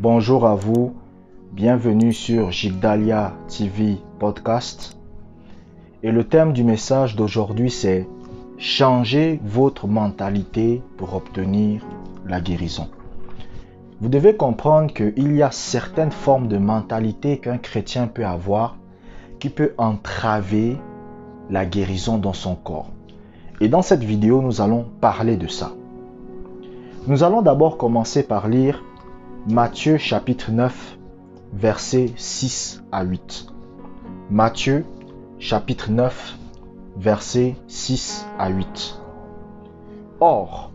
Bonjour à vous, bienvenue sur Jigdalia TV Podcast. Et le thème du message d'aujourd'hui c'est « Changer votre mentalité pour obtenir la guérison ». Vous devez comprendre qu'il y a certaines formes de mentalité qu'un chrétien peut avoir qui peut entraver la guérison dans son corps. Et dans cette vidéo, nous allons parler de ça. Nous allons d'abord commencer par lire Matthieu chapitre 9, versets 6 à 8. Matthieu chapitre 9, versets 6 à 8. Or,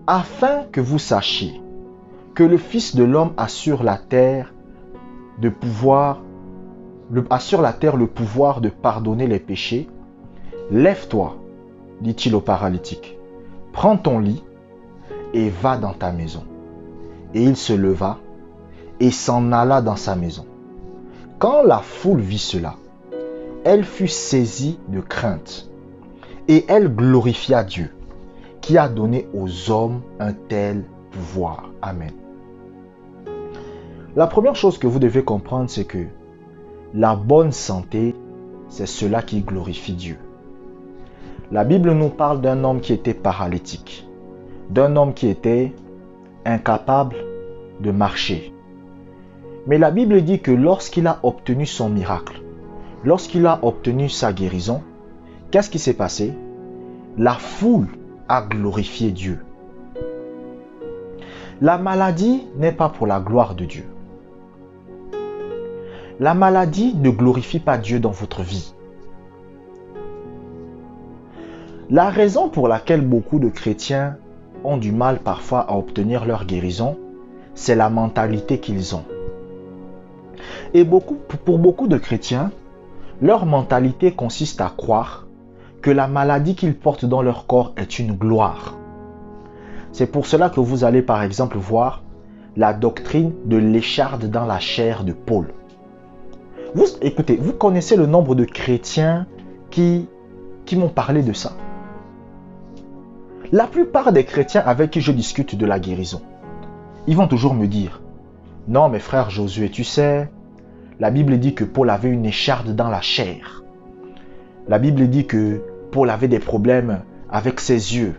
afin que vous sachiez que le Fils de l'homme a sur la terre le pouvoir de pardonner les péchés, lève-toi, dit-il au paralytique, prends ton lit et va dans ta maison. Et il se leva et s'en alla dans sa maison. Quand la foule vit cela, elle fut saisie de crainte et elle glorifia Dieu qui a donné aux hommes un tel pouvoir. Amen. La première chose que vous devez comprendre, c'est que la bonne santé, c'est cela qui glorifie Dieu. La Bible nous parle d'un homme qui était paralytique, d'un homme qui était incapable de marcher. Mais la Bible dit que lorsqu'il a obtenu son miracle, lorsqu'il a obtenu sa guérison, qu'est-ce qui s'est passé? La foule a glorifié Dieu. La maladie n'est pas pour la gloire de Dieu. La maladie ne glorifie pas Dieu dans votre vie. La raison pour laquelle beaucoup de chrétiens ont du mal parfois à obtenir leur guérison, c'est la mentalité qu'ils ont. Et pour beaucoup de chrétiens, leur mentalité consiste à croire que la maladie qu'ils portent dans leur corps est une gloire. C'est pour cela que vous allez par exemple voir la doctrine de l'écharde dans la chair de Paul. Écoutez, vous connaissez le nombre de chrétiens qui m'ont parlé de ça. La plupart des chrétiens avec qui je discute de la guérison, ils vont toujours me dire « Non, mes frères Josué, tu sais, la Bible dit que Paul avait une écharde dans la chair. La Bible dit que Paul avait des problèmes avec ses yeux. »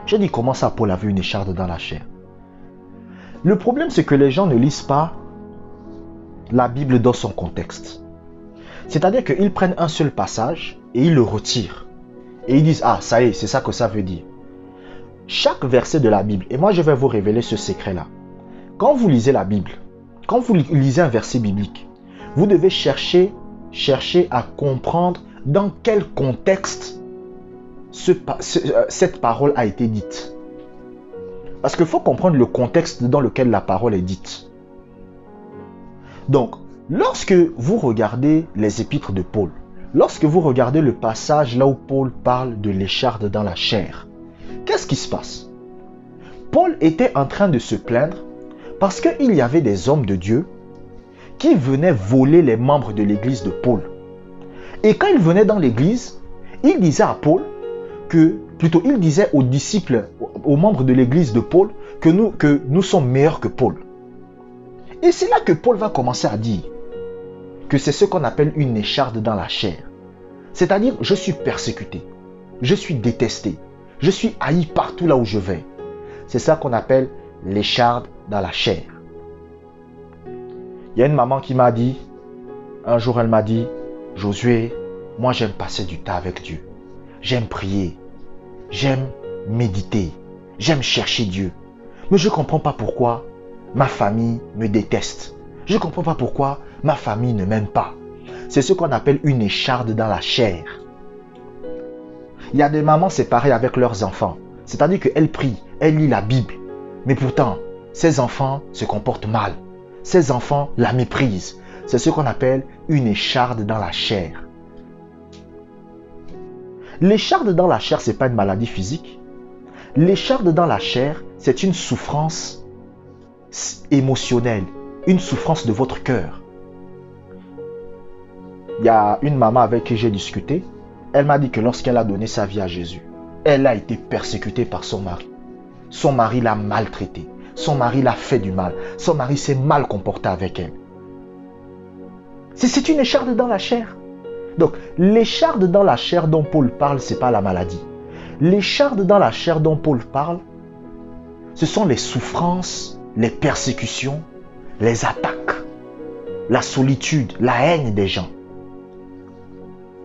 Je dis « Comment ça, Paul avait une écharde dans la chair ?» Le problème, c'est que les gens ne lisent pas la Bible dans son contexte. C'est-à-dire qu'ils prennent un seul passage et ils le retirent. Et ils disent, ah, ça y est, c'est ça que ça veut dire. Chaque verset de la Bible, et moi je vais vous révéler ce secret-là. Quand vous lisez la Bible, quand vous lisez un verset biblique, vous devez chercher à comprendre dans quel contexte cette parole a été dite. Parce qu'il faut comprendre le contexte dans lequel la parole est dite. Donc, lorsque vous regardez les épîtres de Paul, lorsque vous regardez le passage là où Paul parle de l'écharde dans la chair, qu'est-ce qui se passe? Paul était en train de se plaindre parce qu'il y avait des hommes de Dieu qui venaient voler les membres de l'église de Paul. Et quand ils venaient dans l'église, il disait à Paul il disait aux disciples, aux membres de l'église de Paul, que nous sommes meilleurs que Paul. Et c'est là que Paul va commencer à dire que c'est ce qu'on appelle une écharde dans la chair. C'est-à-dire, je suis persécuté, je suis détesté, je suis haï partout là où je vais. C'est ça qu'on appelle l'écharde dans la chair. Il y a une maman qui m'a dit, un jour elle m'a dit, Josué, moi j'aime passer du temps avec Dieu. J'aime prier, j'aime méditer, j'aime chercher Dieu. Mais je ne comprends pas pourquoi ma famille me déteste. Je ne comprends pas pourquoi ma famille ne m'aime pas. C'est ce qu'on appelle une écharde dans la chair. Il y a des mamans séparées avec leurs enfants. C'est-à-dire qu'elles prient, elles lisent la Bible. Mais pourtant, ces enfants se comportent mal. Ces enfants la méprisent. C'est ce qu'on appelle une écharde dans la chair. L'écharde dans la chair, ce n'est pas une maladie physique. L'écharde dans la chair, c'est une souffrance émotionnelle, une souffrance de votre cœur. Il y a une maman avec qui j'ai discuté. Elle m'a dit que lorsqu'elle a donné sa vie à Jésus, elle a été persécutée par son mari. Son mari l'a maltraitée. son mari l'a fait du mal. Son mari s'est mal comporté avec elle. C'est une écharde dans la chair. Donc, l'écharde dans la chair dont Paul parle, ce n'est pas la maladie. L'écharde dans la chair dont Paul parle, ce sont les souffrances, les persécutions, les attaques, la solitude, la haine des gens.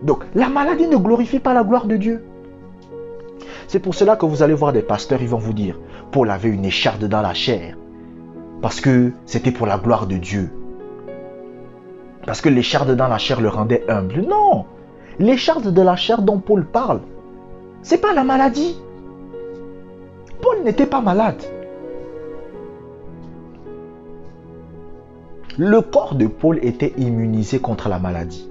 Donc, la maladie ne glorifie pas la gloire de Dieu. C'est pour cela que vous allez voir des pasteurs, ils vont vous dire, Paul avait une écharde dans la chair, parce que c'était pour la gloire de Dieu. Parce que l'écharde dans la chair le rendait humble. Non, l'écharde de la chair dont Paul parle, ce n'est pas la maladie. Paul n'était pas malade. Le corps de Paul était immunisé contre la maladie.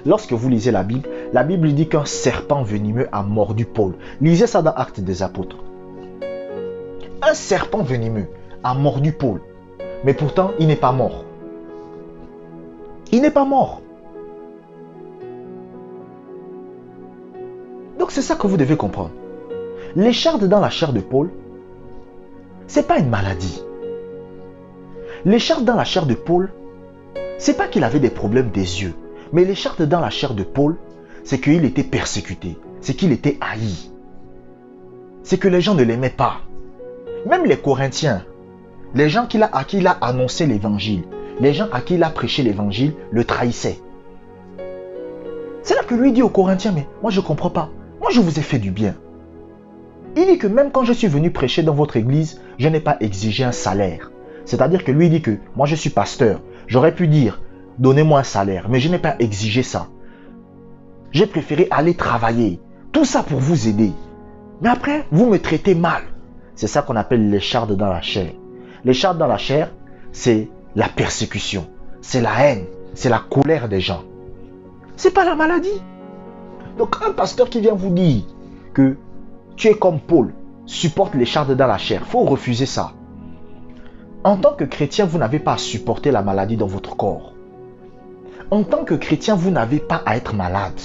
Lorsque vous lisez la Bible dit qu'un serpent venimeux a mordu Paul. Lisez ça dans Actes des Apôtres. Un serpent venimeux a mordu Paul. Mais pourtant, il n'est pas mort. Il n'est pas mort. Donc c'est ça que vous devez comprendre. L'écharde dans la chair de Paul, ce n'est pas une maladie. L'écharde dans la chair de Paul, ce n'est pas qu'il avait des problèmes des yeux. Mais l'écharde dans la chair de Paul, c'est qu'il était persécuté. C'est qu'il était haï. C'est que les gens ne l'aimaient pas. Même les Corinthiens, les gens à qui il a annoncé l'évangile, les gens à qui il a prêché l'évangile le trahissaient. C'est là que lui dit aux Corinthiens, mais moi je ne comprends pas. Moi je vous ai fait du bien. Il dit que même quand je suis venu prêcher dans votre église, je n'ai pas exigé un salaire. C'est-à-dire que lui dit que moi je suis pasteur. J'aurais pu dire, donnez-moi un salaire, mais je n'ai pas exigé ça. J'ai préféré aller travailler. Tout ça pour vous aider. Mais après, vous me traitez mal. C'est ça qu'on appelle l'écharde dans la chair. L'écharde dans la chair, c'est la persécution. C'est la haine. C'est la colère des gens. C'est pas la maladie. Donc un pasteur qui vient vous dire que tu es comme Paul, supporte l'écharde dans la chair, il faut refuser ça. En tant que chrétien, vous n'avez pas à supporter la maladie dans votre corps. En tant que chrétien, vous n'avez pas à être malade.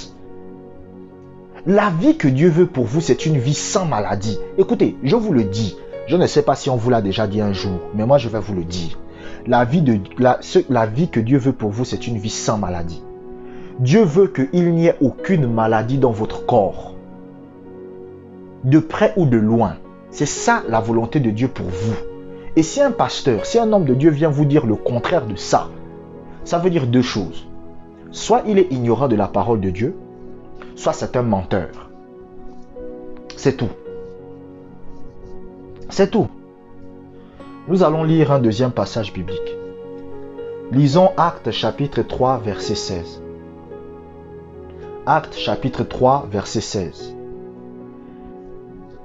La vie que Dieu veut pour vous, c'est une vie sans maladie. Écoutez, je vous le dis. Je ne sais pas si on vous l'a déjà dit un jour, mais moi je vais vous le dire. La vie que Dieu veut pour vous, c'est une vie sans maladie. Dieu veut qu'il n'y ait aucune maladie dans votre corps. De près ou de loin. C'est ça la volonté de Dieu pour vous. Et si un pasteur, si un homme de Dieu vient vous dire le contraire de ça, ça veut dire deux choses. Soit il est ignorant de la parole de Dieu, soit c'est un menteur. C'est tout. C'est tout. Nous allons lire un deuxième passage biblique. Lisons Actes chapitre 3, verset 16. Actes chapitre 3, verset 16.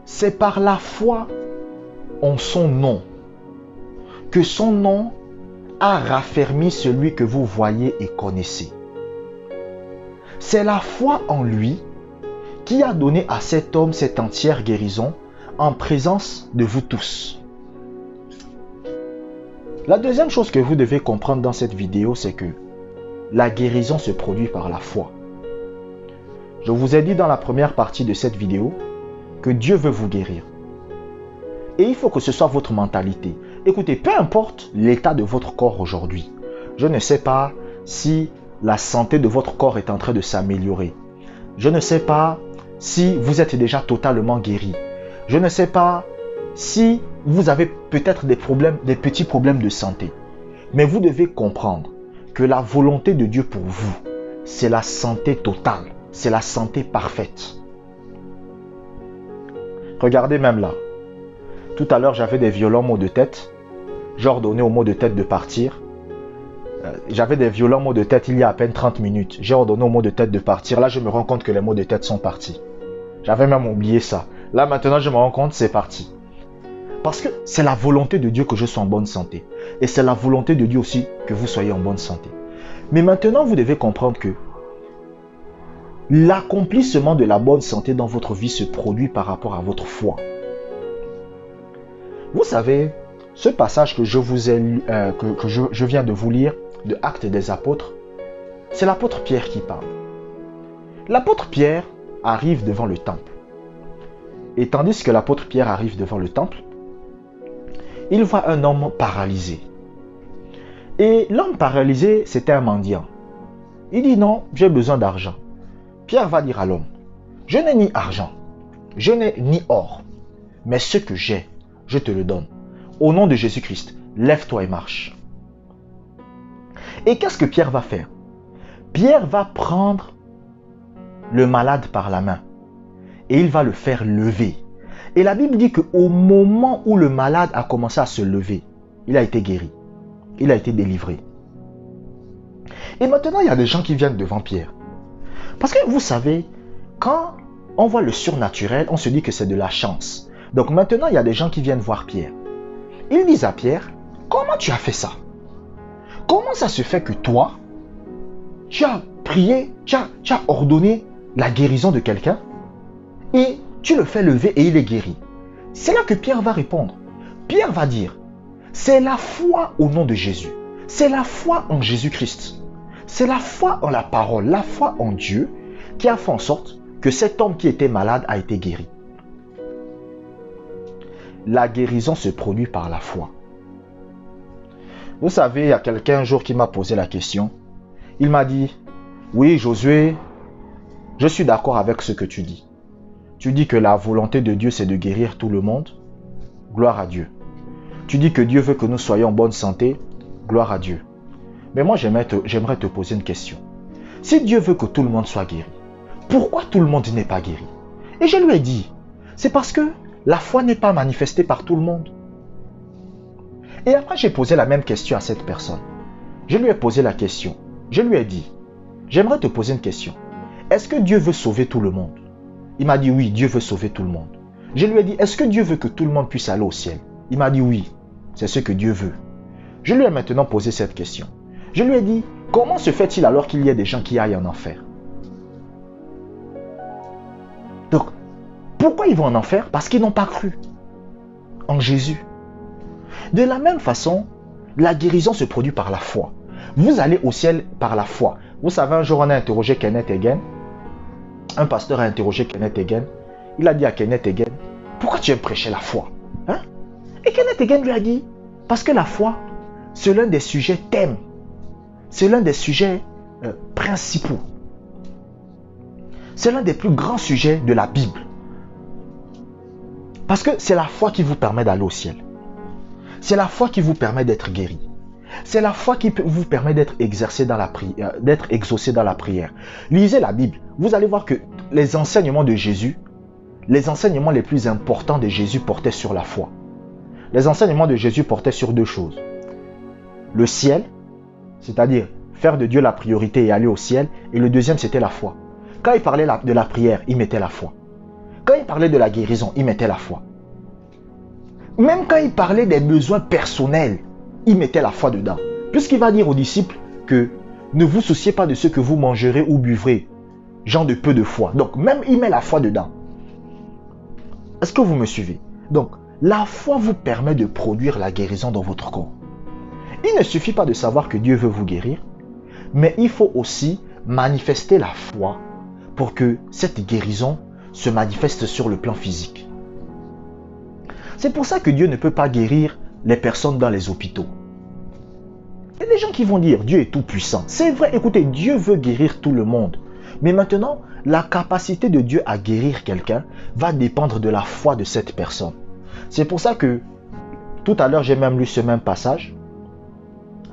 C'est par la foi en son nom que son nom a raffermi celui que vous voyez et connaissez. C'est la foi en lui qui a donné à cet homme cette entière guérison en présence de vous tous. La deuxième chose que vous devez comprendre dans cette vidéo, c'est que la guérison se produit par la foi. Je vous ai dit dans la première partie de cette vidéo que Dieu veut vous guérir. Et il faut que ce soit votre mentalité. Écoutez, peu importe l'état de votre corps aujourd'hui, je ne sais pas si la santé de votre corps est en train de s'améliorer. Je ne sais pas si vous êtes déjà totalement guéri. Je ne sais pas si vous avez peut-être des petits problèmes de santé. Mais vous devez comprendre que la volonté de Dieu pour vous, c'est la santé totale. C'est la santé parfaite. Regardez même là. Tout à l'heure, j'avais des violents maux de tête. J'ai ordonné aux maux de tête de partir. J'avais des violents maux de tête il y a à peine 30 minutes. J'ai ordonné aux maux de tête de partir. Là, je me rends compte que les maux de tête sont partis. J'avais même oublié ça. Là, maintenant, je me rends compte, c'est parti. Parce que c'est la volonté de Dieu que je sois en bonne santé. Et c'est la volonté de Dieu aussi que vous soyez en bonne santé. Mais maintenant, vous devez comprendre que l'accomplissement de la bonne santé dans votre vie se produit par rapport à votre foi. Vous savez, ce passage que je viens de vous lire, de Actes des Apôtres, c'est l'apôtre Pierre qui parle. L'apôtre Pierre arrive devant le temple. Et tandis que l'apôtre Pierre arrive devant le temple, il voit un homme paralysé. Et l'homme paralysé, c'était un mendiant. Il dit non, j'ai besoin d'argent. Pierre va dire à l'homme, je n'ai ni argent, je n'ai ni or, mais ce que j'ai, je te le donne. Au nom de Jésus-Christ, lève-toi et marche. Et qu'est-ce que Pierre va faire? Pierre va prendre le malade par la main et il va le faire lever. Et la Bible dit qu'au moment où le malade a commencé à se lever, il a été guéri. Il a été délivré. Et maintenant, il y a des gens qui viennent devant Pierre. Parce que vous savez, quand on voit le surnaturel, on se dit que c'est de la chance. Donc maintenant, il y a des gens qui viennent voir Pierre. Ils disent à Pierre, comment tu as fait ça? Comment ça se fait que toi, tu as prié, tu as ordonné la guérison de quelqu'un et tu le fais lever et il est guéri? C'est là que Pierre va répondre. Pierre va dire, c'est la foi au nom de Jésus. C'est la foi en Jésus-Christ. C'est la foi en la parole, la foi en Dieu qui a fait en sorte que cet homme qui était malade a été guéri. La guérison se produit par la foi. Vous savez, il y a quelqu'un un jour qui m'a posé la question. Il m'a dit, oui Josué, je suis d'accord avec ce que tu dis. Tu dis que la volonté de Dieu c'est de guérir tout le monde. Gloire à Dieu. Tu dis que Dieu veut que nous soyons en bonne santé. Gloire à Dieu. Mais moi j'aimerais te poser une question. Si Dieu veut que tout le monde soit guéri, pourquoi tout le monde n'est pas guéri? Et je lui ai dit, c'est parce que la foi n'est pas manifestée par tout le monde. Et après j'ai posé la même question à cette personne. Je lui ai posé la question. Je lui ai dit, j'aimerais te poser une question. Est-ce que Dieu veut sauver tout le monde? Il m'a dit oui, Dieu veut sauver tout le monde. Je lui ai dit, est-ce que Dieu veut que tout le monde puisse aller au ciel? Il m'a dit oui, c'est ce que Dieu veut. Je lui ai maintenant posé cette question. Je lui ai dit, comment se fait-il alors qu'il y ait des gens qui aillent en enfer? Donc, pourquoi ils vont en enfer? Parce qu'ils n'ont pas cru en Jésus. De la même façon, la guérison se produit par la foi. Vous allez au ciel par la foi. Vous savez, un jour on a interrogé Kenneth Hagin. Un pasteur a interrogé Kenneth Hagin. Il a dit à Kenneth Hagin, pourquoi tu aimes prêcher la foi? Hein? Et Kenneth Hagin lui a dit, parce que la foi, c'est l'un des sujets thèmes. C'est l'un des sujets principaux. C'est l'un des plus grands sujets de la Bible. Parce que c'est la foi qui vous permet d'aller au ciel. C'est la foi qui vous permet d'être guéri. C'est la foi qui vous permet d'être exaucé dans la prière. Lisez la Bible. Vous allez voir que les enseignements de Jésus, les enseignements les plus importants de Jésus portaient sur la foi. Les enseignements de Jésus portaient sur deux choses. Le ciel, c'est-à-dire faire de Dieu la priorité et aller au ciel. Et le deuxième, c'était la foi. Quand il parlait de la prière, il mettait la foi. Quand il parlait de la guérison, il mettait la foi. Même quand il parlait des besoins personnels, il mettait la foi dedans. Puisqu'il va dire aux disciples que ne vous souciez pas de ce que vous mangerez ou buvrez, gens de peu de foi. Donc même il met la foi dedans. Est-ce que vous me suivez? Donc la foi vous permet de produire la guérison dans votre corps. Il ne suffit pas de savoir que Dieu veut vous guérir, mais il faut aussi manifester la foi pour que cette guérison se manifeste sur le plan physique. C'est pour ça que Dieu ne peut pas guérir les personnes dans les hôpitaux. Il y a des gens qui vont dire Dieu est tout puissant. C'est vrai, écoutez, Dieu veut guérir tout le monde. Mais maintenant, la capacité de Dieu à guérir quelqu'un va dépendre de la foi de cette personne. C'est pour ça que tout à l'heure, j'ai même lu ce même passage.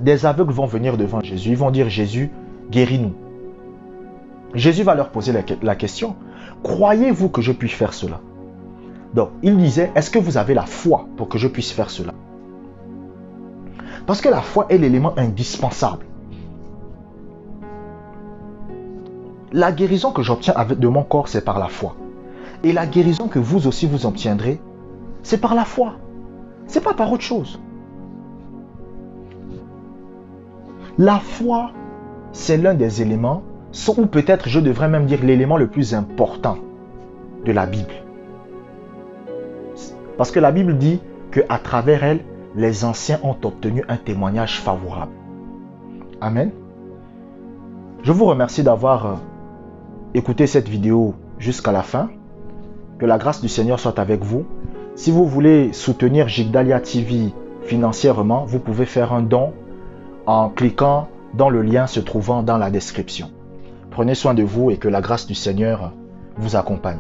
Des aveugles vont venir devant Jésus. Ils vont dire Jésus, guéris-nous. Jésus va leur poser la question. Croyez-vous que je puisse faire cela? Donc, il disait, est-ce que vous avez la foi pour que je puisse faire cela? Parce que la foi est l'élément indispensable. La guérison que j'obtiens de mon corps, c'est par la foi. Et la guérison que vous aussi vous obtiendrez, c'est par la foi. C'est pas par autre chose. La foi, c'est l'un des éléments, ou peut-être je devrais même dire l'élément le plus important de la Bible. Parce que la Bible dit qu'à travers elle, les anciens ont obtenu un témoignage favorable. Amen. Je vous remercie d'avoir écouté cette vidéo jusqu'à la fin. Que la grâce du Seigneur soit avec vous. Si vous voulez soutenir Jigdalia TV financièrement, vous pouvez faire un don en cliquant dans le lien se trouvant dans la description. Prenez soin de vous et que la grâce du Seigneur vous accompagne.